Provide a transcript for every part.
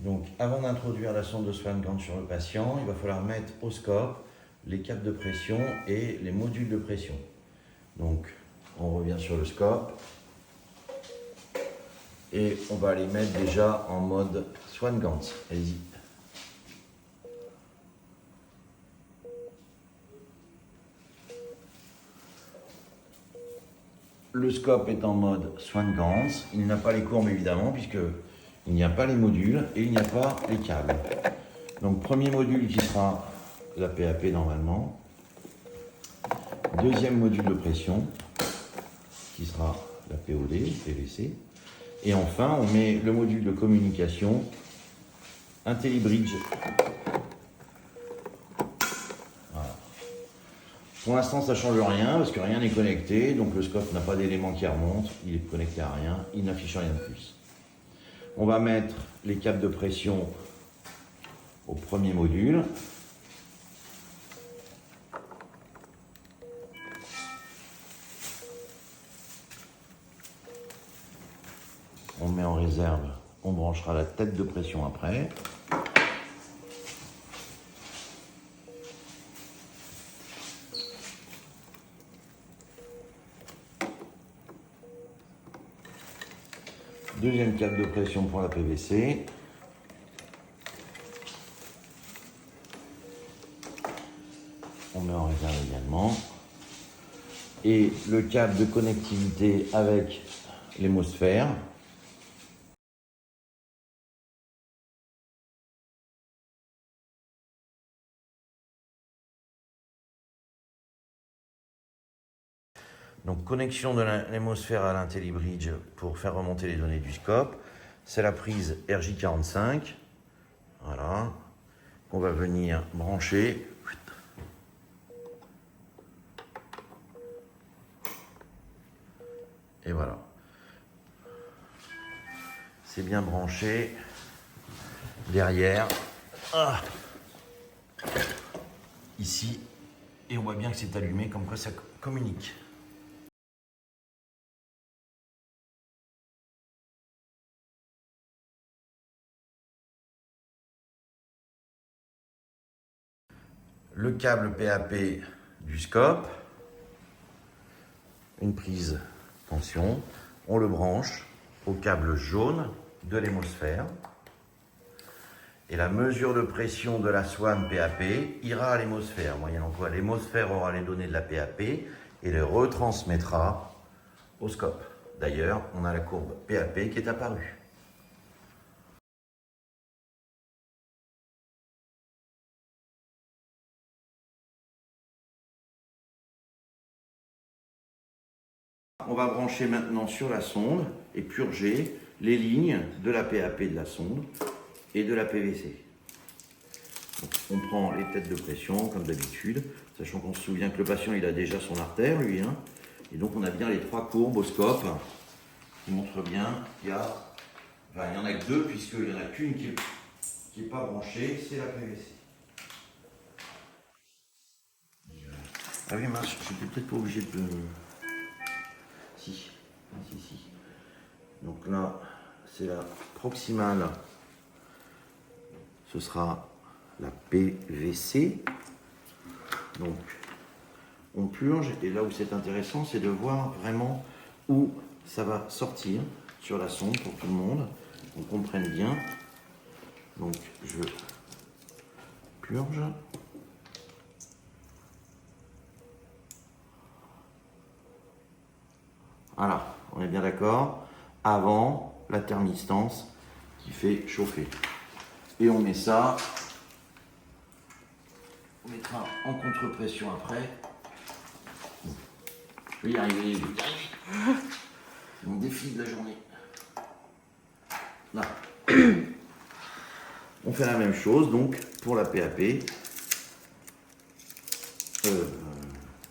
Donc, avant d'introduire la sonde de Swan-Ganz sur le patient, il va falloir mettre au scope les capes de pression et les modules de pression. Donc, on revient sur le scope et on va les mettre déjà en mode Swan-Ganz. Allez-y. Le scope est en mode Swan-Ganz. Il n'a pas les courbes évidemment puisque il n'y a pas les modules et il n'y a pas les câbles. Donc premier module qui sera la PAP normalement. Deuxième module de pression qui sera la POD, PVC. Et enfin on met le module de communication IntelliBridge. Voilà. Pour l'instant ça ne change rien parce que rien n'est connecté, donc le scope n'a pas d'élément qui remonte, il est connecté à rien, il n'affiche rien de plus. On va mettre les câbles de pression au premier module. On met en réserve, on branchera la tête de pression après. Deuxième câble de pression pour la PVC. On met en réserve également. Et le câble de connectivité avec l'hémosphère. Donc connexion de l'hémosphère à l'IntelliBridge pour faire remonter les données du scope. C'est la prise RJ45. Voilà. On va venir brancher. Et voilà. C'est bien branché. Derrière. Ah, ici. Et on voit bien que c'est allumé, comme quoi ça communique. Le câble PAP du scope, une prise tension, on le branche au câble jaune de l'hémosphère et la mesure de pression de la Swan PAP ira à l'hémosphère, moyennant quoi l'hémosphère aura les données de la PAP et les retransmettra au scope. D'ailleurs, on a la courbe PAP qui est apparue. On va brancher maintenant sur la sonde et purger les lignes de la PAP de la sonde et de la PVC. Donc, on prend les têtes de pression comme d'habitude, sachant qu'on se souvient que le patient il a déjà son artère lui, hein, et donc on a bien les trois courbes au scope qui montrent bien qu'il y a, enfin, il n'y en a que deux puisqu'il n'y en a qu'une qui n'est pas branchée, c'est la PVC. Ah oui mince, je n'étais peut-être pas obligé de... Si. Donc là, c'est la proximale. Ce sera la PVC. Donc, on purge. Et là où c'est intéressant, c'est de voir vraiment où ça va sortir sur la sonde pour tout le monde. On comprenne bien. Donc, je purge. Voilà, on est bien d'accord. Avant la thermistance qui fait chauffer. Et on met ça, on mettra en contre-pression après. Je vais y arriver, C'est mon défi de la journée. Là. On fait la même chose donc pour la PAP.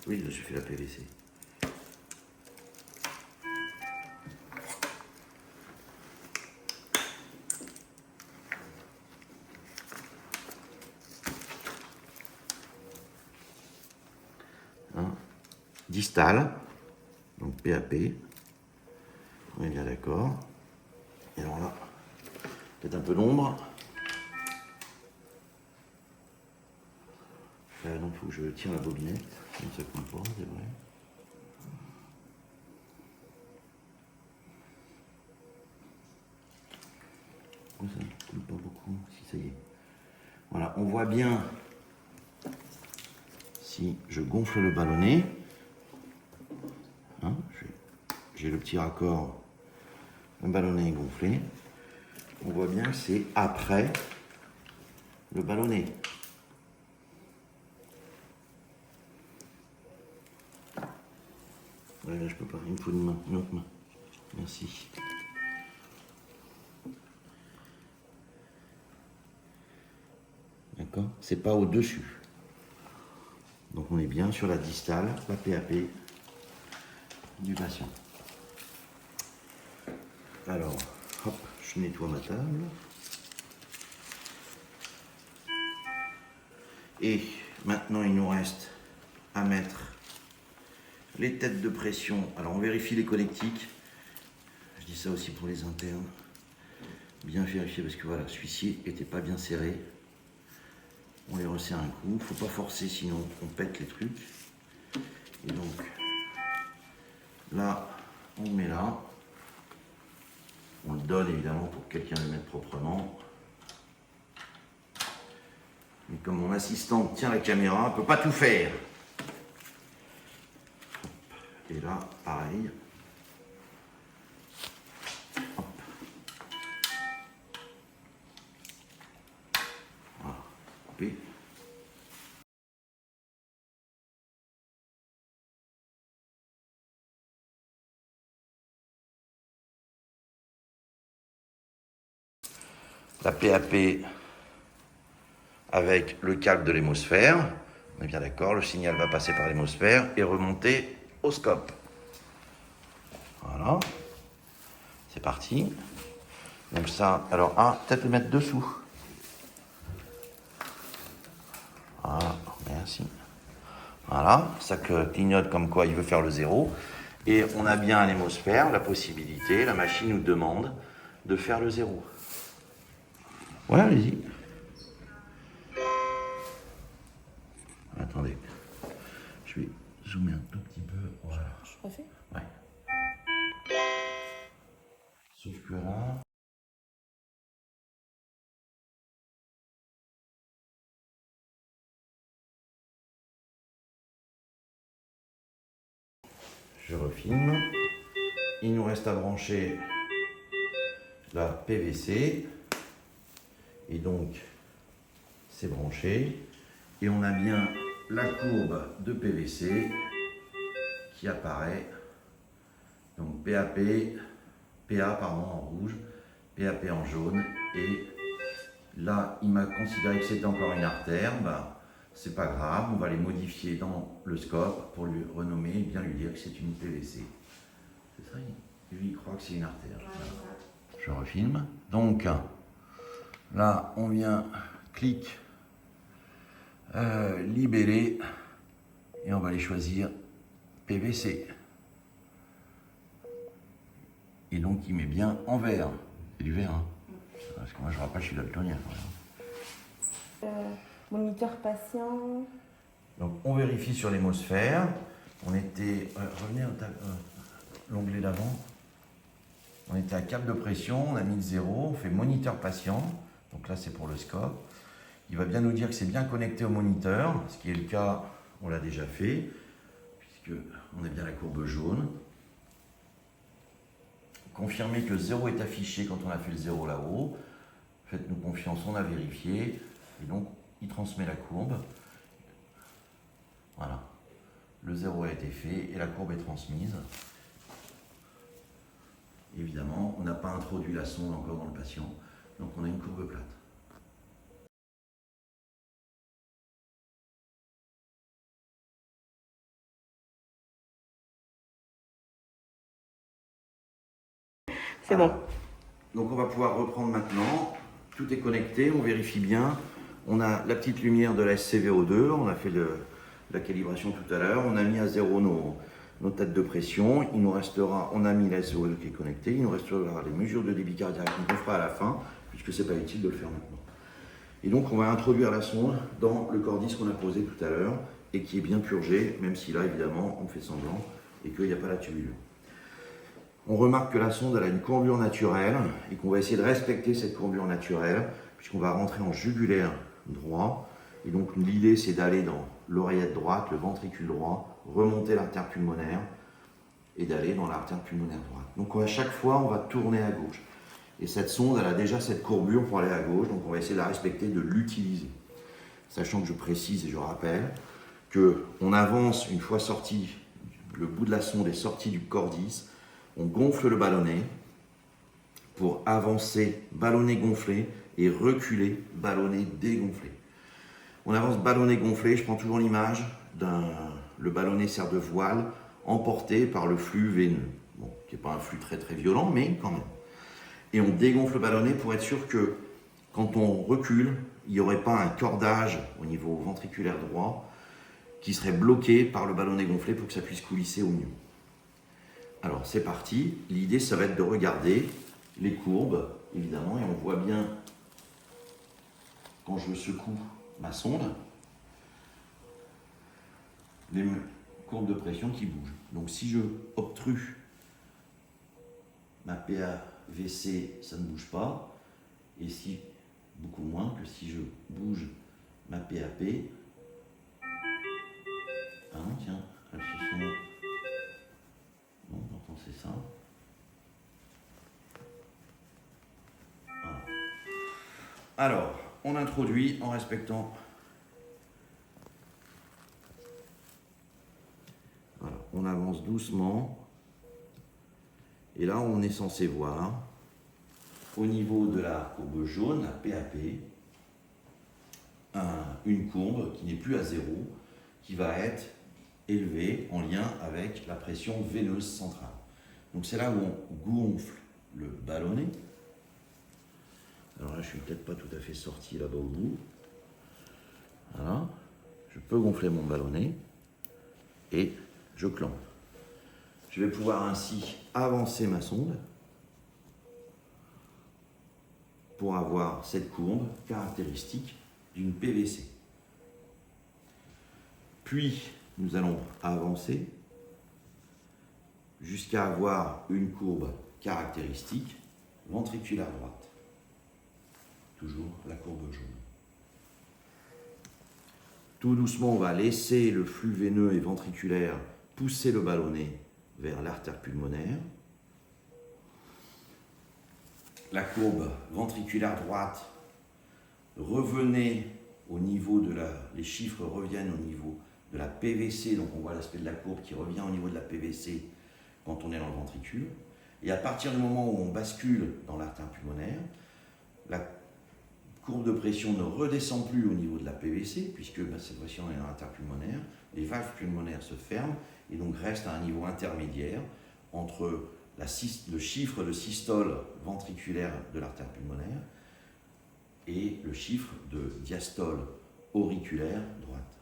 Oui, j'ai fait la PVC. Distale, donc PAP, on est bien d'accord. Et alors là, peut-être un peu d'ombre. Donc il faut que je tire la bobinette, sinon ça coule pas, c'est vrai. Pourquoi ça ne coule pas beaucoup? Si, ça y est. Voilà, on voit bien si je gonfle le ballonnet. Hein, j'ai le petit raccord, le ballonnet est gonflé. On voit bien que c'est après le ballonnet. Ouais, là je peux pas, il me faut une main, une autre main. Merci. D'accord? C'est pas au-dessus. Donc on est bien sur la distale, la PAP du patient. Alors, hop, je nettoie ma table. Et maintenant il nous reste à mettre les têtes de pression. Alors on vérifie les connectiques. Je dis ça aussi pour les internes. Bien vérifier parce que voilà, celui-ci n'était pas bien serré. On les resserre un coup. Faut pas forcer sinon on pète les trucs. Et donc là, on met là. On le donne évidemment pour que quelqu'un le mette proprement. Mais comme mon assistante tient la caméra, elle ne peut pas tout faire. Et là, pareil. Hop. Voilà. Coupé. La PAP avec le câble de l'hémosphère. On est bien d'accord, le signal va passer par l'hémosphère et remonter au scope. Voilà. C'est parti. Donc ça, alors, peut-être le mettre dessous. Voilà, merci. Voilà, ça clignote comme quoi il veut faire le 0. Et on a bien à l'hémosphère la possibilité, la machine nous demande de faire le 0. Ouais, allez-y. Attendez, je vais zoomer un tout petit peu. Voilà. Je refais? Ouais. Sauf que là... Je refilme. Il nous reste à brancher la PVC. Et donc, c'est branché. Et on a bien la courbe de PVC qui apparaît. Donc PA pardon, en rouge, PAP en jaune. Et là, il m'a considéré que c'était encore une artère. C'est pas grave, on va les modifier dans le scope pour lui renommer et bien lui dire que c'est une PVC. C'est ça, lui il croit que c'est une artère. Voilà. Je refilme. Donc là, on vient, clic, libellé, et on va les choisir PVC. Et donc il met bien en vert. C'est du vert, hein. Parce que moi je rappelle, je suis daltonien. Moniteur patient. Donc on vérifie sur l'hémosphère. On était, revenez à l'onglet d'avant. On était à câble de pression, on a mis le 0, on fait moniteur patient. Donc là c'est pour le scope. Il va bien nous dire que c'est bien connecté au moniteur, ce qui est le cas, on l'a déjà fait, puisque on a bien la courbe jaune. Confirmer que 0 est affiché quand on a fait le 0 là-haut. Faites-nous confiance, on a vérifié. Et donc il transmet la courbe. Voilà. Le 0 a été fait et la courbe est transmise. Évidemment, on n'a pas introduit la sonde encore dans le patient, donc on a une courbe plate. C'est bon. Donc on va pouvoir reprendre maintenant. Tout est connecté, on vérifie bien. On a la petite lumière de la SCVO2, on a fait la calibration tout à l'heure. On a mis à 0 nos têtes de pression. Il nous restera, on a mis la SCVO2 qui est connectée. Il nous restera les mesures de débit cardiaque qu'on fera à la fin, puisque ce n'est pas utile de le faire maintenant. Et donc on va introduire la sonde dans le cordis qu'on a posé tout à l'heure et qui est bien purgé, même si là évidemment on fait semblant et qu'il n'y a pas la tubulure. On remarque que la sonde elle a une courbure naturelle et qu'on va essayer de respecter cette courbure naturelle puisqu'on va rentrer en jugulaire droit. Et donc l'idée c'est d'aller dans l'oreillette droite, le ventricule droit, remonter l'artère pulmonaire et d'aller dans l'artère pulmonaire droite. Donc à chaque fois on va tourner à gauche. Et cette sonde elle a déjà cette courbure pour aller à gauche, donc on va essayer de la respecter, de l'utiliser. Sachant que je précise et je rappelle qu'on avance une fois sorti, le bout de la sonde est sorti du cordis, on gonfle le ballonnet pour avancer, ballonnet gonflé, et reculer, ballonnet dégonflé. On avance ballonnet gonflé, je prends toujours l'image le ballonnet sert de voile, emporté par le flux veineux. Bon, qui n'est pas un flux très très violent, mais quand même. Et on dégonfle le ballonnet pour être sûr que quand on recule, il n'y aurait pas un cordage au niveau ventriculaire droit qui serait bloqué par le ballonnet gonflé pour que ça puisse coulisser au mieux. Alors c'est parti, l'idée ça va être de regarder les courbes, évidemment, et on voit bien quand je secoue ma sonde, les courbes de pression qui bougent. Donc si je obstrue ma PAVC, ça ne bouge pas, et si beaucoup moins que si je bouge ma PAP. Ah non, tiens, elles se sont... Non, pourtant c'est ça. Voilà. Alors, on introduit en respectant... Voilà, on avance doucement. Et là, on est censé voir, au niveau de la courbe jaune, la PAP, une courbe qui n'est plus à zéro, qui va être élevée en lien avec la pression veineuse centrale. Donc c'est là où on gonfle le ballonnet. Alors là, je suis peut-être pas tout à fait sorti là-bas au bout. Voilà. Je peux gonfler mon ballonnet et je clampe. Je vais pouvoir ainsi avancer ma sonde pour avoir cette courbe caractéristique d'une PVC. Puis, nous allons avancer jusqu'à avoir une courbe caractéristique ventriculaire droite. Toujours la courbe jaune. Tout doucement, on va laisser le flux veineux et ventriculaire pousser le ballonnet vers l'artère pulmonaire. La courbe ventriculaire droite, revenez au niveau de les chiffres reviennent au niveau de la PVC, donc on voit l'aspect de la courbe qui revient au niveau de la PVC quand on est dans le ventricule. Et à partir du moment où on bascule dans l'artère pulmonaire, la courbe de pression ne redescend plus au niveau de la PVC, puisque cette fois-ci on est dans l'artère pulmonaire, les valves pulmonaires se ferment et donc restent à un niveau intermédiaire entre le chiffre de systole ventriculaire de l'artère pulmonaire et le chiffre de diastole auriculaire droite.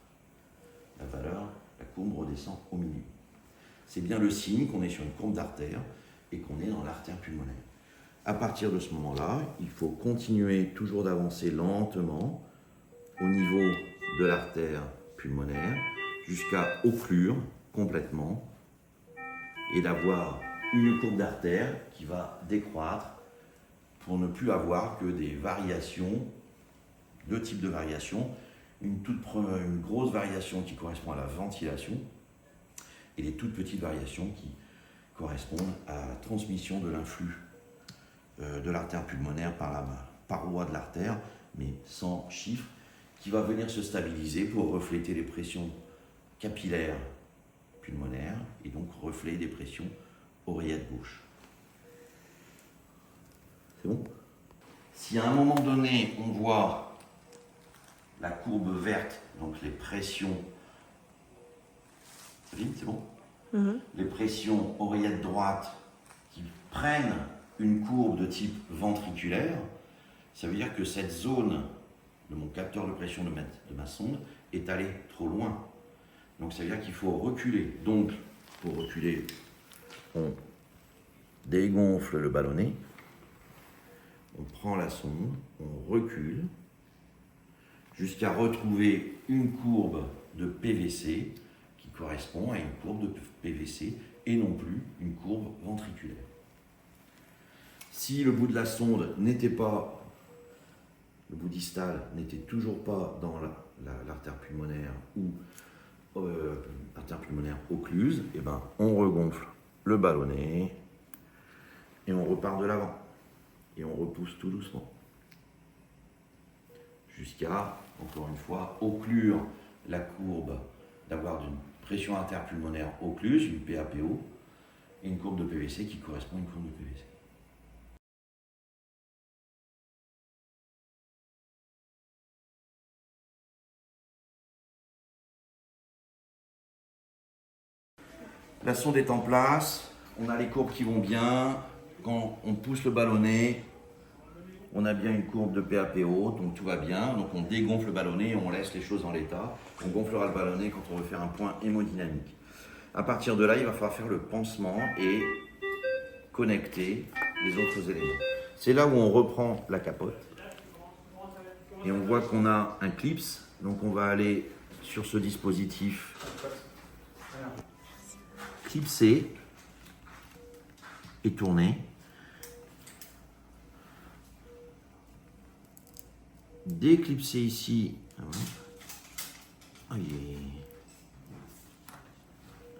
La valeur, la courbe redescend au milieu. C'est bien le signe qu'on est sur une courbe d'artère et qu'on est dans l'artère pulmonaire. À partir de ce moment-là, il faut continuer toujours d'avancer lentement au niveau de l'artère pulmonaire jusqu'à occlure complètement et d'avoir une courbe d'artère qui va décroître pour ne plus avoir que des variations, deux types de variations, une grosse variation qui correspond à la ventilation et les toutes petites variations qui correspondent à la transmission de l'influx de l'artère pulmonaire par la paroi de l'artère, mais sans chiffre, qui va venir se stabiliser pour refléter les pressions capillaires pulmonaires et donc refléter des pressions oreillette gauche. C'est bon? Si à un moment donné on voit la courbe verte, donc les pressions, c'est bon? Les pressions oreillette droite qui prennent une courbe de type ventriculaire, ça veut dire que cette zone de mon capteur de pression de ma sonde est allée trop loin. Donc ça veut dire qu'il faut reculer. Donc, pour reculer, on dégonfle le ballonnet, on prend la sonde, on recule, jusqu'à retrouver une courbe de PVC qui correspond à une courbe de PVC et non plus une courbe ventriculaire. Si le bout de la sonde n'était pas, le bout distal n'était toujours pas dans l'artère pulmonaire ou artère pulmonaire occluse, et ben on regonfle le ballonnet et on repart de l'avant et on repousse tout doucement jusqu'à, encore une fois, occlure la courbe, d'avoir une pression interpulmonaire occluse, une PAPO, et une courbe de PVC qui correspond à une courbe de PVC. La sonde est en place, on a les courbes qui vont bien. Quand on pousse le ballonnet, on a bien une courbe de PAPO, donc tout va bien. Donc on dégonfle le ballonnet et on laisse les choses en l'état. On gonflera le ballonnet quand on veut faire un point hémodynamique. À partir de là, il va falloir faire le pansement et connecter les autres éléments. C'est là où on reprend la capote et on voit qu'on a un clips. Donc on va aller sur ce dispositif clipsé et tourner. Déclipser ici. Ah oui.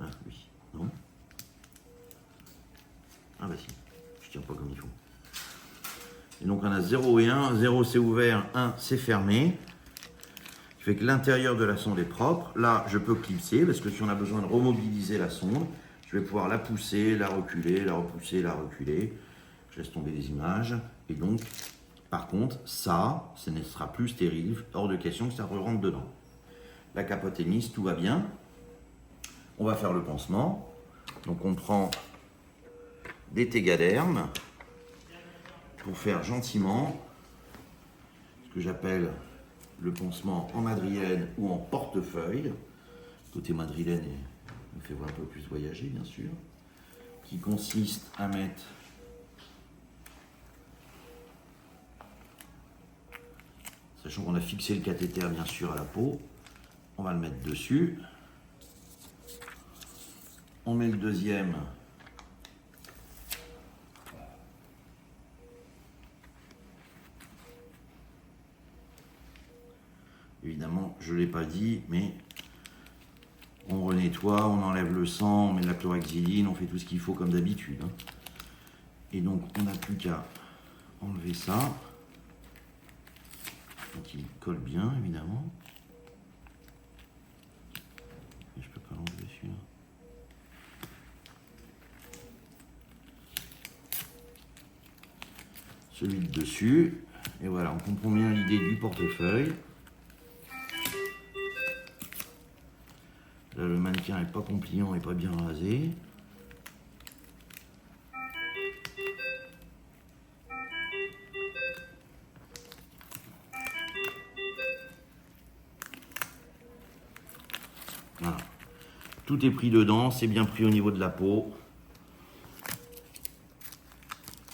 Ah oui. Non. Ah bah si. Je tiens pas comme il faut. Et donc on a 0 et 1. 0 c'est ouvert, 1 c'est fermé. Ce qui fait que l'intérieur de la sonde est propre. Là, je peux clipser parce que si on a besoin de remobiliser la sonde, je vais pouvoir la pousser, la reculer, la repousser, la reculer. Je laisse tomber les images. Et donc, par contre, ça, ce ne sera plus stérile. Hors de question que ça rentre dedans. La capote est mise, tout va bien. On va faire le pansement. Donc on prend des Tegaderm pour faire gentiment ce que j'appelle le pansement en madrilène ou en portefeuille. Côté madrilène, il me fait voir un peu plus voyager, bien sûr. Qui consiste à mettre sachant qu'on a fixé le cathéter bien sûr à la peau, on va le mettre dessus. On met le deuxième. Évidemment, je ne l'ai pas dit, mais on renettoie, on enlève le sang, on met de la chlorhexidine, on fait tout ce qu'il faut comme d'habitude. Et donc, on n'a plus qu'à enlever ça. Donc, il colle bien, évidemment. Et je peux pas l'enlever celui-là. Celui de dessus. Et voilà, on comprend bien l'idée du portefeuille. Là, le mannequin n'est pas compliant et pas bien rasé. Voilà. Tout est pris dedans, c'est bien pris au niveau de la peau.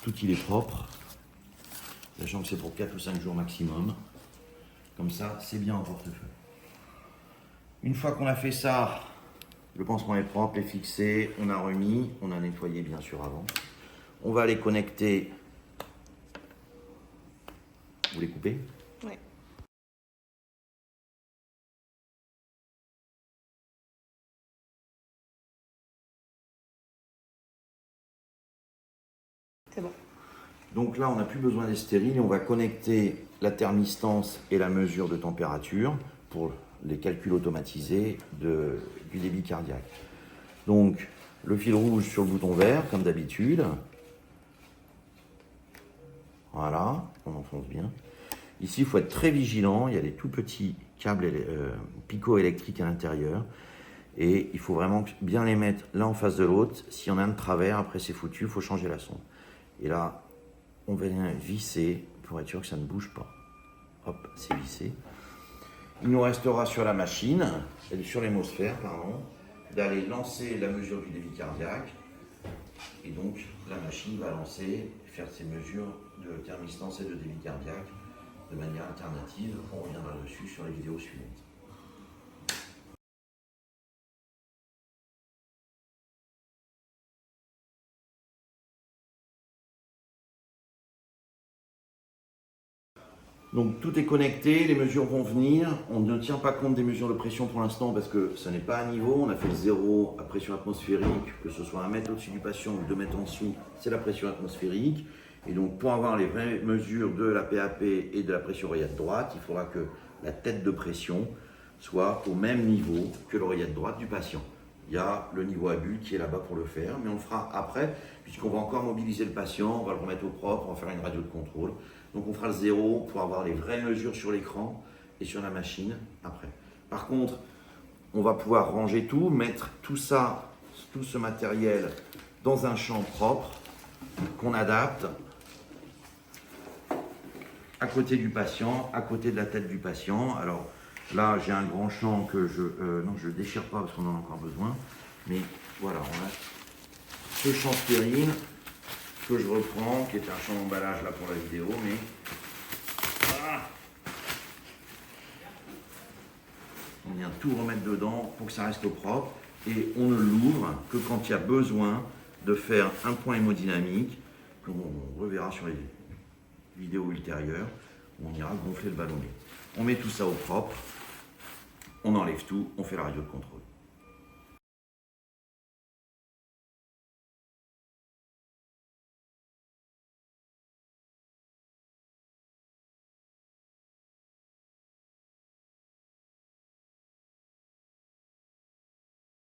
Tout il est propre. Sachant que c'est pour 4 ou 5 jours maximum. Comme ça, c'est bien en portefeuille. Une fois qu'on a fait ça, le pansement est propre, est fixé, on a remis, on a nettoyé bien sûr avant. On va les connecter. Vous les coupez? Oui. C'est bon. Donc là, on n'a plus besoin des stériles et on va connecter la thermistance et la mesure de température pour les calculs automatisés du débit cardiaque. Donc, le fil rouge sur le bouton vert, comme d'habitude. Voilà, on enfonce bien. Ici, il faut être très vigilant. Il y a des tout petits câbles picots électriques à l'intérieur. Et il faut vraiment bien les mettre l'un en face de l'autre. S'il y en a un de travers, après c'est foutu, il faut changer la sonde. Et là, on vient visser pour être sûr que ça ne bouge pas. Hop, c'est vissé. Il nous restera sur la machine, sur l'hémosphère, pardon, d'aller lancer la mesure du débit cardiaque. Et donc, la machine va lancer, faire ses mesures de thermistance et de débit cardiaque de manière alternative. On reviendra dessus sur les vidéos suivantes. Donc tout est connecté, les mesures vont venir. On ne tient pas compte des mesures de pression pour l'instant parce que ce n'est pas à niveau. On a fait 0 à pression atmosphérique, que ce soit 1 mètre au-dessus du patient ou 2 mètres en dessous, c'est la pression atmosphérique. Et donc pour avoir les vraies mesures de la PAP et de la pression oreillette droite, il faudra que la tête de pression soit au même niveau que l'oreillette droite du patient. Il y a le niveau à bulle qui est là-bas pour le faire, mais on le fera après, puisqu'on va encore mobiliser le patient, on va le remettre au propre, on va faire une radio de contrôle. Donc on fera le 0 pour avoir les vraies mesures sur l'écran et sur la machine après. Par contre, on va pouvoir ranger tout, mettre tout ça, tout ce matériel dans un champ propre qu'on adapte à côté du patient, à côté de la tête du patient. Alors là, j'ai un grand champ que je déchire pas parce qu'on en a encore besoin. Mais voilà, on a ce champ stérile que je reprends, qui est un champ d'emballage là pour la vidéo, mais voilà. On vient tout remettre dedans pour que ça reste au propre et on ne l'ouvre que quand il y a besoin de faire un point hémodynamique qu'on reverra sur les vidéos ultérieures où on ira gonfler le ballonnet. On met tout ça au propre, on enlève tout, on fait la radio de contrôle.